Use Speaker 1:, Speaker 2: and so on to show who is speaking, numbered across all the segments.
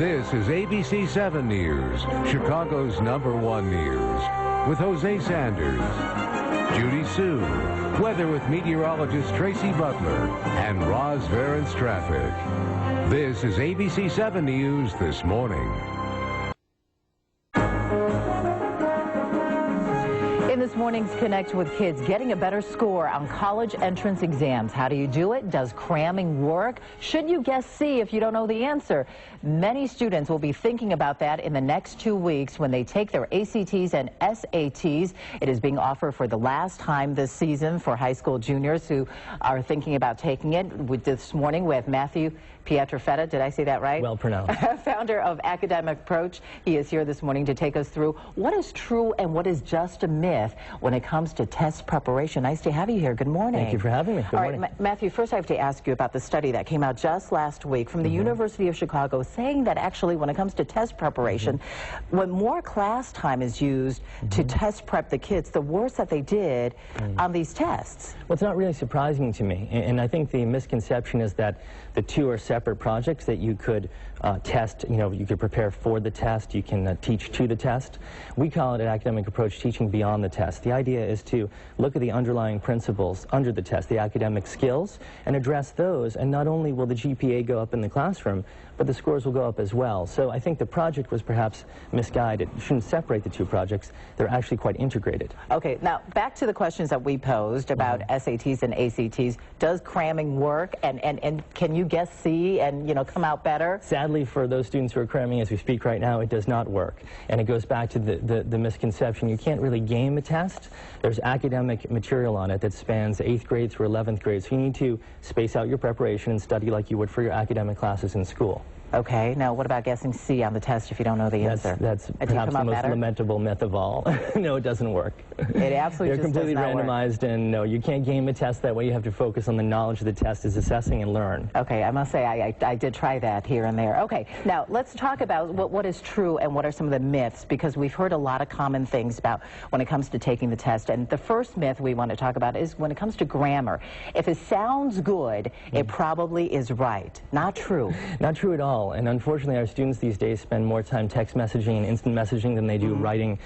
Speaker 1: This is ABC 7 News, Chicago's #1 news, with Jose Sanders, Judy Sue, weather with meteorologist Tracy Butler, and Roz Varent's traffic. This is ABC 7 News this morning.
Speaker 2: In this morning's Connect with Kids, getting a better score on college entrance exams. How do you do it? Does cramming work? Should you guess C if you don't know the answer? Many students will be thinking about that in the next 2 weeks when they take their ACTs and SATs. It is being offered for the last time this season for high school juniors who are thinking about taking it. This morning we have Matthew Pietrafetta, did I say that right?
Speaker 3: Well pronounced.
Speaker 2: Founder of Academic Approach. He is here this morning to take us through what is true and what is just a myth when it comes to test preparation. Nice to have you here. Good morning.
Speaker 3: Thank you for having me. Good morning.
Speaker 2: All right, Matthew, first I have to ask you about the study that came out just last week from the University of Chicago saying that actually when it comes to test preparation, when more class time is used to test prep the kids, the worse that they did on these tests.
Speaker 3: Well, it's not really surprising to me, and I think the misconception is that the two are separate projects that you could test, you could prepare for the test, you can teach to the test. We call it an academic approach, teaching beyond the test. The idea is to look at the underlying principles under the test, the academic skills, and address those, and not only will the GPA go up in the classroom, but the scores will go up as well. So I think the project was perhaps misguided. You shouldn't separate the two projects. They're actually quite integrated.
Speaker 2: Okay, now back to the questions that we posed about SATs and ACTs. Does cramming work, and can you guess C and, come out better?
Speaker 3: Sadly, for those students who are cramming as we speak right now, it does not work. And it goes back to the misconception. You can't really game a test. There's academic material on it that spans 8th grade through 11th grade, so you need to space out your preparation and study like you would for your academic classes in school.
Speaker 2: Okay, now what about guessing C on the test if you don't know the answer?
Speaker 3: That's perhaps the most lamentable myth of all. No, it doesn't work.
Speaker 2: It absolutely
Speaker 3: They're completely randomized, and no, you can't game a test that way. You have to focus on the knowledge of the test is assessing and learn.
Speaker 2: Okay, I must say I did try that here and there. Okay, now let's talk about what is true and what are some of the myths, because we've heard a lot of common things about when it comes to taking the test. And the first myth we want to talk about is when it comes to grammar. If it sounds good, it probably is right. Not true.
Speaker 3: Not true at all. And unfortunately, our students these days spend more time text messaging and instant messaging than they do writing,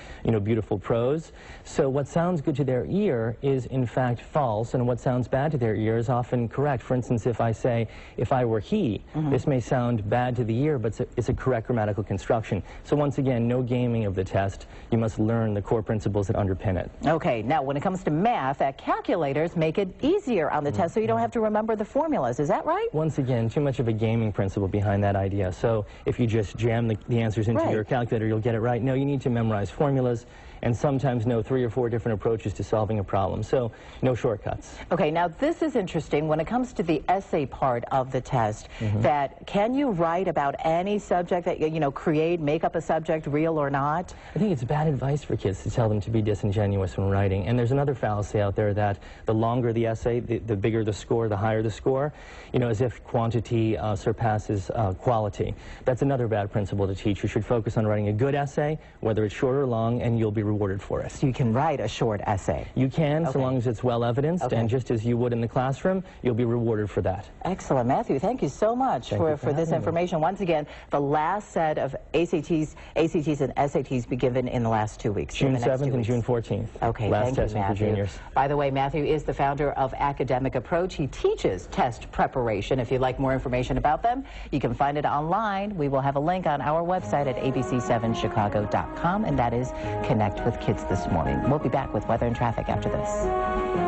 Speaker 3: beautiful prose. So what sounds good to their ear is in fact false, and what sounds bad to their ear is often correct. For instance, if I say, if I were he, this may sound bad to the ear, but it's a correct grammatical construction. So once again, no gaming of the test. You must learn the core principles that underpin it.
Speaker 2: Okay, now when it comes to math, calculators make it easier on the test, so you don't have to remember the formulas. Is that right?
Speaker 3: Once again, too much of a gaming principle behind that idea. So if you just jam the answers into your calculator, you'll get it right. No, you need to memorize formulas and sometimes know 3 or 4 different approaches to solving a problem. So no shortcuts.
Speaker 2: Okay, now this is interesting when it comes to the essay part of the test, that can you write about any subject that, make up a subject, real or not? I
Speaker 3: think it's bad advice for kids to tell them to be disingenuous when writing. And there's another fallacy out there that the longer the essay, the bigger the score, the higher the score, as if quantity surpasses quality. That's another bad principle to teach. You should focus on writing a good essay, whether it's short or long, and you'll be rewarded for it.
Speaker 2: So you can write a short essay?
Speaker 3: You can, so long as it's well evidenced, and just as you would in the classroom, you'll be rewarded for that.
Speaker 2: Excellent. Matthew, thank you so much for this information. Once again, the last set of ACTs and SATs be given in the last 2 weeks.
Speaker 3: June 7th and June 14th.
Speaker 2: Okay,
Speaker 3: last
Speaker 2: thank you,
Speaker 3: testing
Speaker 2: Matthew.
Speaker 3: for juniors.
Speaker 2: By the way, Matthew is the founder of Academic Approach. He teaches test preparation. If you'd like more information about them, you can find it online. We will have a link on our website at abc7chicago.com, and that is Connect with Kids this morning. We'll be back with weather and traffic after this.